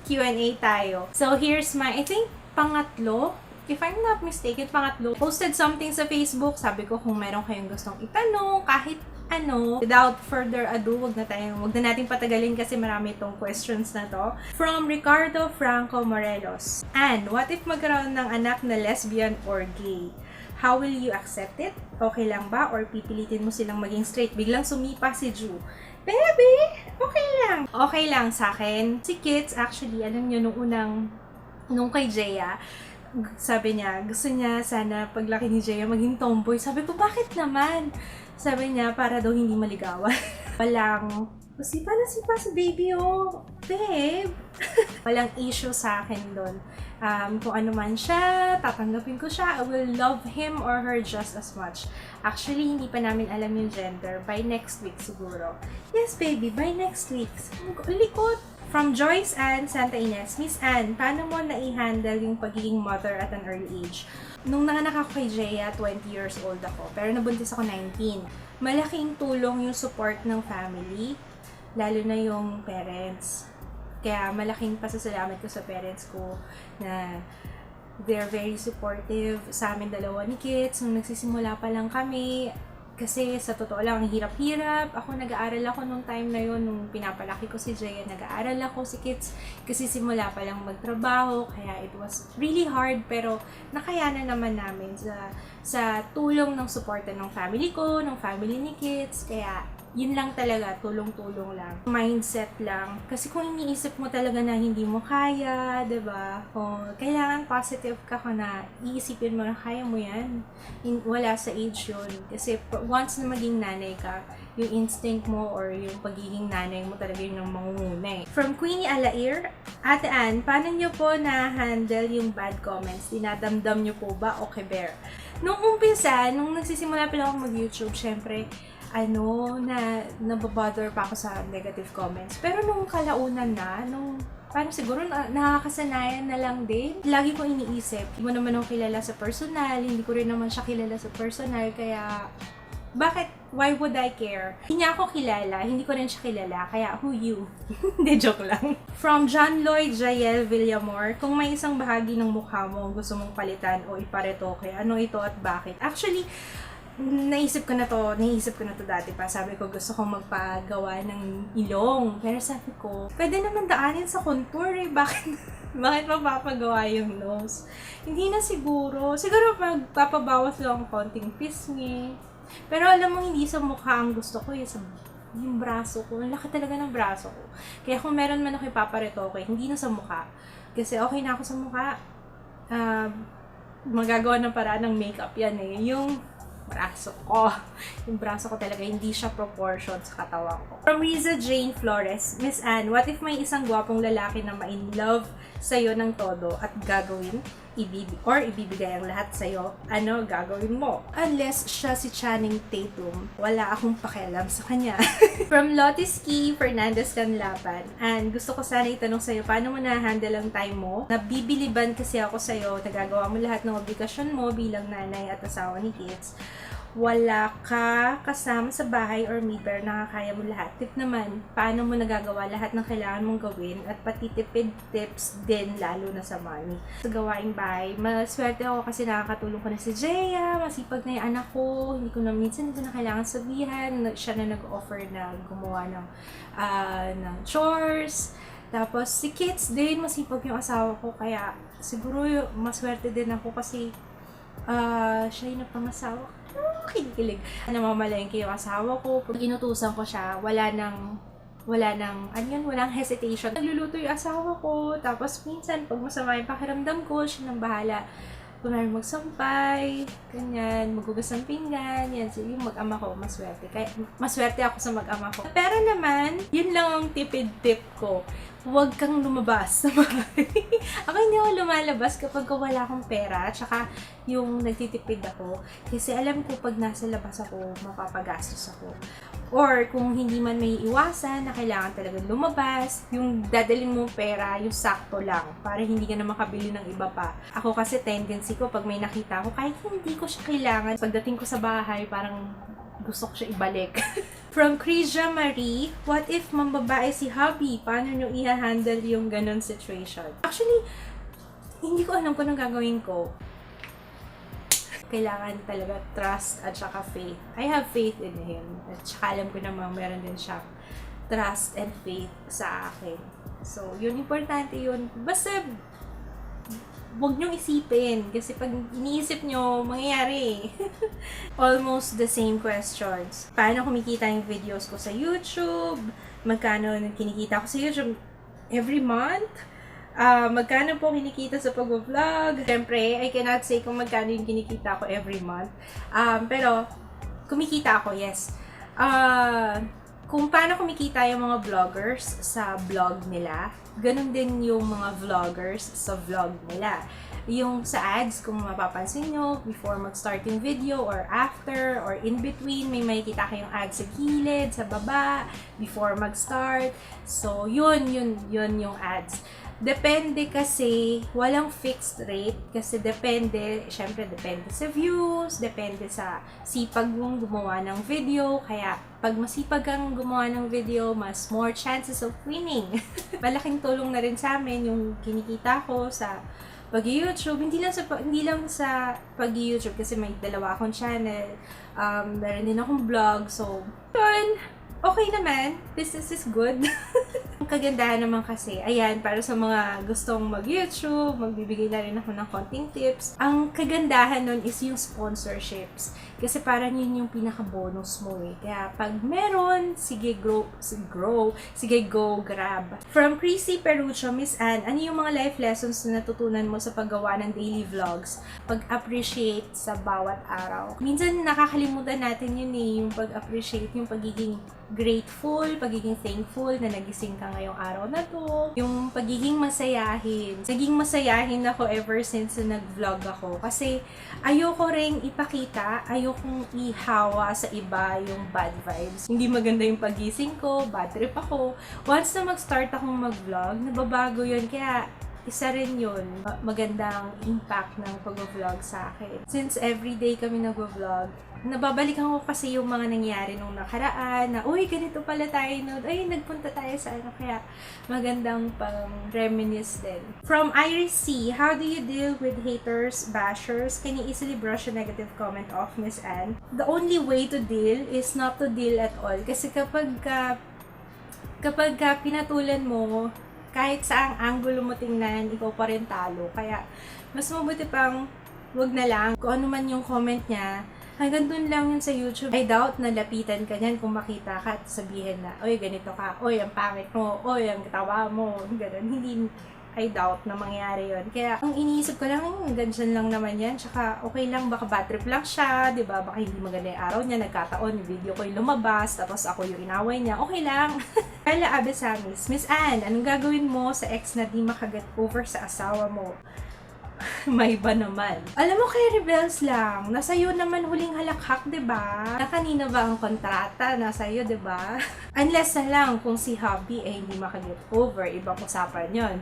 Q&A tayo. So, here's my, I think, pangatlo. If I'm not mistaken, pangatlo. Posted something sa Facebook. Sabi ko kung meron kayong gustong itanong, kahit ano. Without further ado, wag na nating patagalin kasi marami itong questions na to. From Ricardo Franco Morelos. And, what if magkaroon ng anak na lesbian or gay? How will you accept it? Okay lang ba? Or pipilitin mo silang maging straight? Biglang sumipa si Ju. Baby, okay lang. Okay lang sa akin. Si Kits, actually, alam nyo, nung kay Jaya, sabi niya, gusto niya sana paglaki ni Jaya maging tomboy. Sabi ko, bakit naman? Sabi niya, para daw hindi maligawan. Walang, sipa na sipa sa baby, oh. Babe. Walang issue sa akin doon. Kung ano man siya, tatanggapin ko siya. I will love him or her just as much. Actually, hindi pa namin alam yung gender. By next week siguro. Yes, baby, by next week. Likot. From Joyce Ann Santa Ines. Miss Ann, paano mo na-i-handle yung pagiging mother at an early age? Nung nanganak ako kay Jaya, 20 years old ako. Pero nabuntis ako 19. Malaking tulong yung support ng family. Lalo na yung parents. Kaya malaking pasasalamat ko sa parents ko na they're very supportive sa amin dalawa ni Kits. Nung nagsisimula pa lang kami, kasi sa totoo lang, ang hirap-hirap. Ako, nag-aaral ako nung time na yun, nung pinapalaki ko si Jaya, nag-aaral ako si Kits. Kasi simula pa lang magtrabaho, kaya it was really hard, pero nakayanan naman namin sa tulong ng suporta ng family ko, ng family ni Kits. Kaya yun lang talaga, tulong-tulong lang. Mindset lang. Kasi kung iniisip mo talaga na hindi mo kaya, diba? Kung kailangan positive ka na iisipin mo na kaya mo yan. Wala sa age yun. Kasi once na maging nanay ka, yung instinct mo or yung pagiging nanay mo talaga yun ang mangunguna eh. From Queenie Alair, Ate Ann, paano nyo po na-handle yung bad comments? Dinadamdam nyo po ba o keber? Nung umpisa, nung nagsisimula pa lang ako mag-YouTube, syempre, nababother pa ako sa negative comments. Pero nung kalaunan parang siguro nakakasanayan na lang din. Lagi ko iniisip, hindi mo naman ako kilala sa personal, hindi ko rin naman siya kilala sa personal, kaya why would I care? Hindi niya ako kilala, hindi ko rin siya kilala, kaya who you? Hindi, joke lang. From John Lloyd Jael Villamor, kung may isang bahagi ng mukha mo gusto mong palitan o iparetoke, ano ito at bakit? Actually, naisip ko na to dati pa. Sabi ko, gusto kong magpagawa ng ilong. Pero sabi ko, pwede naman daanin sa contour eh. Bakit mapapagawa yung nose? Hindi na siguro. Siguro magpapabawas lang konting pisngi. Pero alam mo, hindi sa mukha ang gusto ko eh. Yung braso ko. Ang laki talaga ng braso ko. Kaya kung meron man ako ipaparetoke, hindi na sa mukha. Kasi okay na ako sa mukha. Magagawa ng paraan ng makeup yan eh. Yung braso ko talaga, hindi siya proportion sa katawan ko. From Riza Jane Flores, Miss Ann, what if may isang gwapong lalaki na ma-in-love sa'yo ng todo at ibibigay ang lahat sa'yo, ano gagawin mo? Unless siya si Channing Tatum, wala akong pakialam sa kanya. From Lotis Key Fernandez Canlapan, and gusto ko sana itanong sa'yo, paano mo na-handle ang time mo? Nabibiliban kasi ako sa'yo, nagagawa mo lahat ng obligasyon mo bilang nanay at asawa ni Kits. Wala ka kasama sa bahay or meet pero nakakaya mo lahat. Tip naman, paano mo nagagawa lahat ng kailangan mong gawin at pati tipid tips din lalo na sa money. Sa gawaing bahay, maswerte ako kasi nakakatulong ko na si Jaya, masipag na yung anak ko, hindi ko na minsan hindi na kailangan sabihan, siya na nag-offer na gumawa ng chores. Tapos si Kits din, masipag yung asawa ko, kaya siguro maswerte din ako kasi siya yung napangasawa ko. Kinikilig. Namamalengke yung asawa ko. Pag inutusan ko siya, walang hesitation. Nagluluto yung asawa ko. Tapos minsan, pag masama yung pakiramdam ko, siya nang bahala. Kunwari magsampay, ganyan, magugas ng pinggan, yan. So, yung mag-ama ko, maswerte. Kaya, maswerte ako sa mag-ama ko. Pero naman, yun lang ang tipid tip ko. Huwag kang lumabas sa bahay. Ako hindi ako lumalabas kapag wala akong pera, tsaka yung nagtitipid ako. Kasi alam ko pag nasa labas ako, mapapagastos ako. Or kung hindi man may iwasan na kailangan talagang lumabas, yung dadalhin mo pera, yung sakto lang, para hindi ka na makabili ng iba pa. Ako kasi tendency ko, pag may nakita ako, kahit hindi ko siya kailangan, pagdating ko sa bahay, parang gusto ko siya ibalik. From Krisha Marie, what if mambabae si hubby? Paano nyo i-handle yung ganon situation? Actually, hindi ko alam kung anong gagawin ko. Kailangan talaga trust at saka faith. I have faith in him. At saka alam ko namang meron din siya trust and faith sa akin. So, yun, importante yun. Basta, huwag niyong isipin. Kasi pag iniisip niyo, mangyayari. Almost the same questions. Paano kumikita yung videos ko sa YouTube? Magkano kinikita ko sa YouTube every month? Magkano po kinikita sa pag-vlog? Siyempre, I cannot say kung magkano yung kinikita ko every month. Pero, kumikita ako, yes. Kung paano kumikita yung mga vloggers sa vlog nila, ganun din yung mga vloggers sa vlog nila. Yung sa ads, kung mapapansin nyo, before mag-start yung video, or after, or in between, may makikita kayong ads sa gilid, sa baba, before mag-start. So, yun yung ads. Depende kasi, walang fixed rate kasi syempre depende sa views, depende sa sipag mong gumawa ng video, kaya pag masipag kang gumawa ng video, mas more chances of winning. Malaking tulong na rin sa amin yung kinikita ko sa pag-YouTube, hindi lang sa pag-YouTube kasi may dalawa akong channel, meron din akong vlog, so yun. Okay naman, business is good. Ang kagandahan naman kasi, ayan, para sa mga gustong mag-YouTube, magbibigay na rin ako ng konting tips. Ang kagandahan nun is yung sponsorships. Kasi parang yun yung pinaka-bonus mo eh. Kaya pag meron, sige go, grab. From Chrissy Perucho, Miss Anne, ano yung mga life lessons na natutunan mo sa paggawa ng daily vlogs? Pag-appreciate sa bawat araw. Minsan nakakalimutan natin yun eh, yung pag-appreciate, yung pagiging grateful, pagiging thankful na nagising ka ngayong araw na to. Yung pagiging masayahin. Naging masayahin ako ever since na nag-vlog ako. Kasi ayoko ring ipakita, ayokong ihawa sa iba yung bad vibes. Hindi maganda yung pagising ko, bad trip ako. Once na mag-start akong mag-vlog, nababago yun. Kaya isa rin yun, magandang impact ng pag-vlog sa akin. Since everyday kami nag-vlog, nababalikan ko kasi yung mga nangyari nung nakaraan, na, uy, ganito pala tayo nun, ay, nagpunta tayo sa ano, kaya magandang pang reminisce din. From Iris C, how do you deal with haters, bashers? Can you easily brush a negative comment off, Miss Anne? The only way to deal is not to deal at all. Kasi kapag pinatulan mo, kahit saang angulo mo tingnan, ikaw pa rin talo. Kaya, mas mabuti pang wag na lang. Kung ano man yung comment niya, hanggang dun lang yun sa YouTube. I doubt na lapitan ka niyan kung makita ka at sabihin na, oy, ganito ka, oy, ang pangit mo, oy, ang tawa mo, ganun. Hindi, I doubt na mangyari yun. Kaya, ang iniisip ko lang, ganyan lang naman yan. Tsaka, okay lang, baka bad trip lang siya, diba? Baka hindi maganda yung araw niya, nagkataon, yung video ko yung lumabas, tapos ako yung inaway niya, okay lang. Carla Abesamis, Miss Anne, anong gagawin mo sa ex na di makaget over sa asawa mo? May iba naman. Alam mo, kay Rebels lang, nasa'yo naman huling halakhak, diba? Na kanina ba ang kontrata? Nasa'yo, diba? Unless na lang kung si hubby ay hindi makaget over, ibang usapan yon.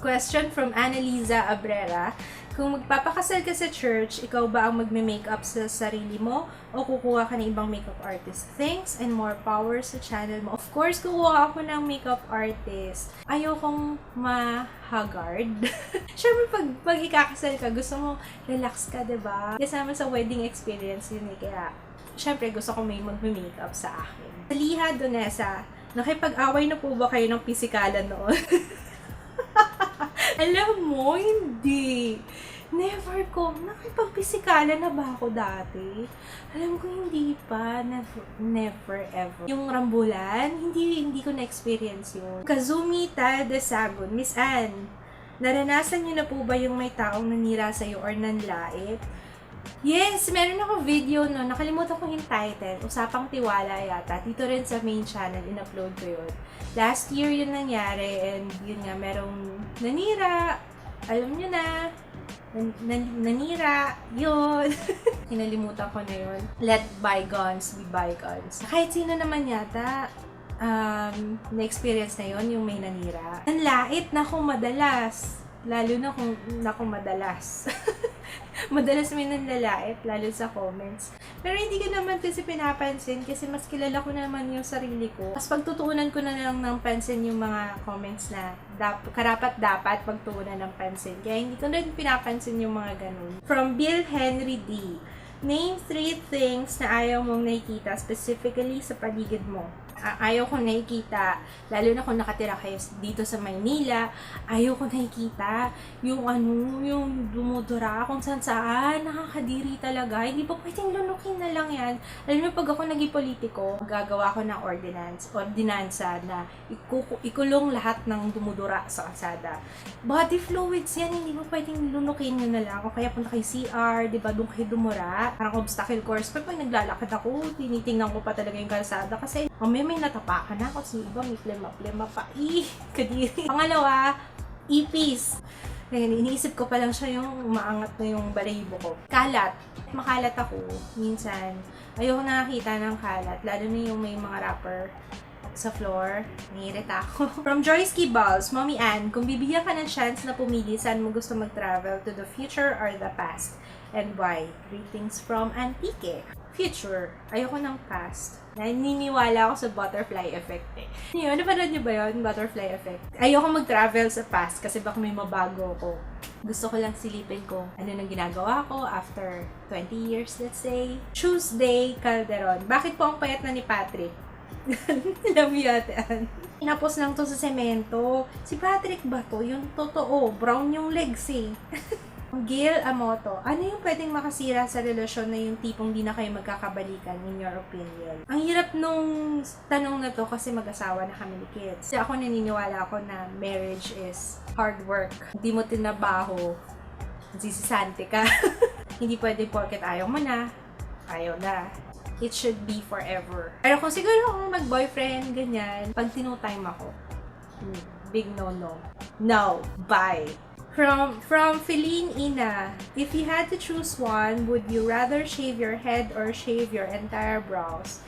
Question from Annalisa Abrera. Kung magpapakasal ka sa church, ikaw ba ang magme-makeup sa sarili mo o kukuha ka ng ibang makeup artist? Thanks and more power sa channel mo. Of course, kukuha ako ng makeup artist. Ayokong ma-haggard. Siyempre, pag ikakasal ka, gusto mo relax ka, diba? Kasama sa wedding experience yun eh. Kaya, siyempre, gusto ko may magme-makeup sa akin. Saliha Donesa, nakipag-away na po ba kayo ng pisikalan noon? Alam mo, hindi. Never ko. Nakipagpisikala na ba ako dati? Alam ko hindi pa. Never ever. Yung rambulan, hindi ko na-experience yun. Kazumi Desagon, Miss Anne, naranasan niyo na po ba yung may taong nanira sa'yo or nanlait? Yes, meron ako video no. Nakalimutan ko yung title. Usapang Tiwala yata. Dito rin sa main channel, in-upload ko yun. Last year yun nangyari and yun nga, merong nanira. Alam nyo na. Nanira. Yun. Kinalimutan ko na yun. Let bygones be bygones. Kahit sino naman yata, na-experience na yun, yung may nanira. Nanlait na kung madalas. Lalo na kung madalas. Madalas may nanlalait, lalo sa comments. Pero hindi ko naman kasi pinapansin kasi mas kilala ko naman yung sarili ko. Mas pagtutuunan ko na lang ng pansin yung mga comments na karapat-dapat pagtuunan ng pansin. Kaya hindi ko rin pinapansin yung mga ganun. From Bill Henry D. Name 3 things na ayaw mong nakikita specifically sa paligid mo. Ayaw ko nakikita, lalo na kung nakatira kayo dito sa Maynila, ayaw ko nakikita yung yung dumudura kung saan, nakakadiri talaga. Hindi ba pwedeng lunukin na lang yan? Alam mo, pag ako naging politiko, gagawa ko ng ordinansa na ikulong lahat ng dumudura sa kalsada. Body fluids yan, hindi ba pwedeng lunukin nyo na lang? O kaya punta kay CR, di ba, doon kayo dumura. Parang obstacle course. Pero pag naglalakad ako, tinitingnan ko pa talaga yung kalsada kasi may natapakan na kasi iba may plema pa. Kadiri. Pangalawa, ipis. Iniisip ko pa lang siya yung umaangat na yung balahibo ko. Kalat. Makalat ako. Minsan, ayoko nakakita ng kalat. Lalo na yung may mga wrapper sa floor. Naiirita ako. From Joyce Kibals, Mommy Ann, kung bibigyan ka ng chance na pumili saan mo gusto mag-travel, to the future or the past, and why? Greetings from Antique. Future. Ayoko ng past. Naniniwala ako sa butterfly effect eh. Ano pa niyo ba yun? Butterfly effect. Ayoko mag-travel sa past kasi baka may mabago ko. Gusto ko lang silipin ko ano nang ginagawa ko after 20 years, let's say. Tuesday Calderon. Bakit po ang payat na ni Patrick? Alam mo yata. Tinapos lang to sa semento. Si Patrick ba to? Yung totoo. Brown yung legs eh. Gil Amoto, ano yung pwedeng makasira sa relasyon na yung tipong di na kayo magkakabalikan in your opinion? Ang hirap nung tanong na to kasi mag-asawa na kami ni kids. Kasi ako naniniwala ako na marriage is hard work. Hindi mo tinabaho, sisisante ka. Hindi pwede porket ayaw mo na, ayaw na. It should be forever. Pero kung siguro kung mag-boyfriend, ganyan, pag tinutime ako, big no-no. No, bye. From Feline Ina, if you had to choose one, would you rather shave your head or shave your entire brows?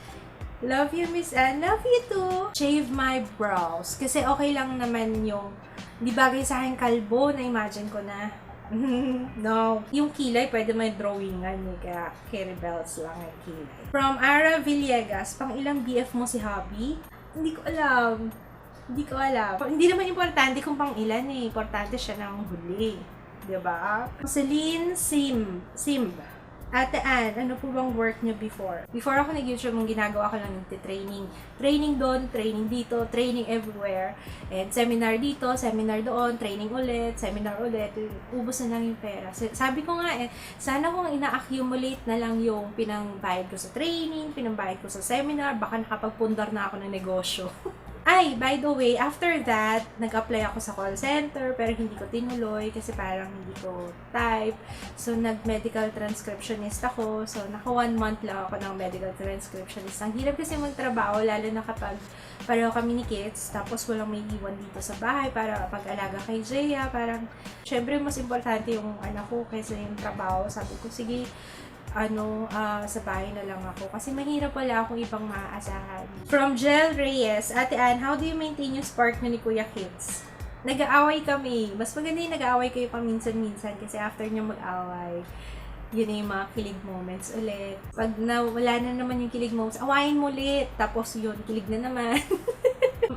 Love you, Miss Anne. Love you too. Shave my brows. Kasi okay lang naman yung, di bagay sa akin kalbo, na-imagine ko na. No. Yung kilay, pwede may drawingan eh, kaya Carrie Bells lang ang kilay. From Ara Villegas, pang ilang BF mo si Hobby? Hindi ko alam. Hindi naman importante kung pang ilan eh. Importante siya ng huli. Diba? Celine Simb. Ate Ann, ano po bang work niyo before? Before ako nag-YouTube, mong ginagawa ko lang yung training. Training doon, training dito, training everywhere. And seminar dito, seminar doon, training ulit, seminar ulit. Ubus na lang yung pera. Sabi ko nga sana kung ina-accumulate na lang yung pinangbayad ko sa training, pinangbayad ko sa seminar, baka nakapagpundar na ako ng negosyo. Ay, by the way, after that, nag-apply ako sa call center pero hindi ko tinuloy kasi parang hindi ko type. So, nag-medical transcriptionist ako. So, naka 1 month lang ako ng medical transcriptionist. Ang hirap kasi magtrabaho, lalo na kapag pareho kami ni kids, tapos walang may iwan dito sa bahay para pag-alaga kay Jaya. Parang, syempre, mas importante yung anak ko kaysa yung trabaho. Sabi ko, sige, sa bahay na lang ako. Kasi mahirap wala akong ibang maaasahan. From Jel Reyes, Ate Ann, how do you maintain yung spark mo ni Kuya Kits? Nag-aaway kami. Mas maganda yung nag-aaway kayo paminsan-minsan kasi after nyo mag-away, yun na yung mga kilig moments ulit. Pag wala na naman yung kilig moments, awayin mo ulit. Tapos yun, kilig na naman.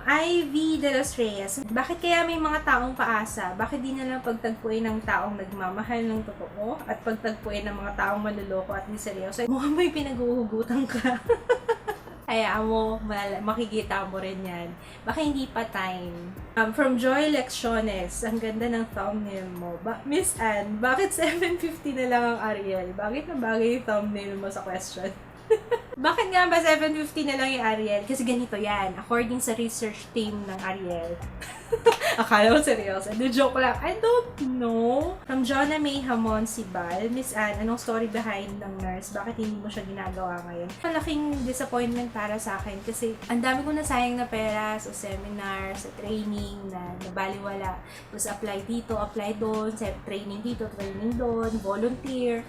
Ivy de los Reyes, bakit kaya may mga taong paasa? Bakit di na lang pagtagpuin ng taong nagmamahal ng totoo at pagtagpuin ng mga taong manluloko at di seryoso? Mukhang may pinaghuhugutan ka. Hayaan mo, makikita mo rin yan. Baka hindi pa time. From Joy Lecciones, ang ganda ng thumbnail mo. Miss Anne, bakit 750 na lang ang Ariel? Bakit na bagay yung thumbnail mo sa question? Bakit nga ba 750 na lang yung Ariel? Kasi ganito yan. According sa research team ng Ariel. Akala mo seryoso. Joke lang. I don't know. From Jonah May Hamon Sibal, Miss Anne, anong story behind ng nurse? Bakit hindi mo siya ginagawa ngayon? Malaking disappointment para sa akin kasi ang dami ko nasayang na pera sa seminar, sa training na nabaliwala. Tapos apply dito, apply doon, training dito, training doon, volunteer.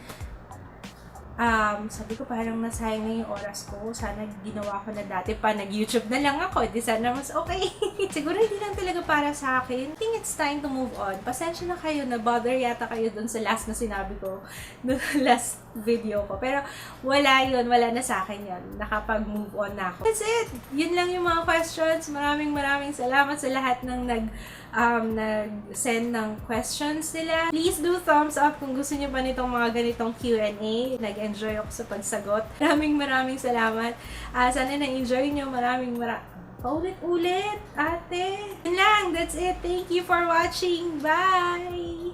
sabi ko parang nasayang na yung oras ko. Sana ginawa ko na dati pa. Nag-YouTube na lang ako. Di sana mas okay. Siguro hindi lang talaga para sa akin. I think it's time to move on. Pasensya na kayo. Na-bother yata kayo dun sa last na sinabi ko. Dun last video ko. Pero wala yun. Wala na sa akin yun. Nakapag-move on na ako. That's it. Yun lang yung mga questions. Maraming salamat sa lahat ng nag-send ng questions nila. Please do thumbs up kung gusto niyo pa nitong mga ganitong Q&A. Nag-enjoy ako sa pagsagot. Maraming salamat. Sana na-enjoy niyo. Paulit-ulit, ate. Yun lang. That's it. Thank you for watching. Bye!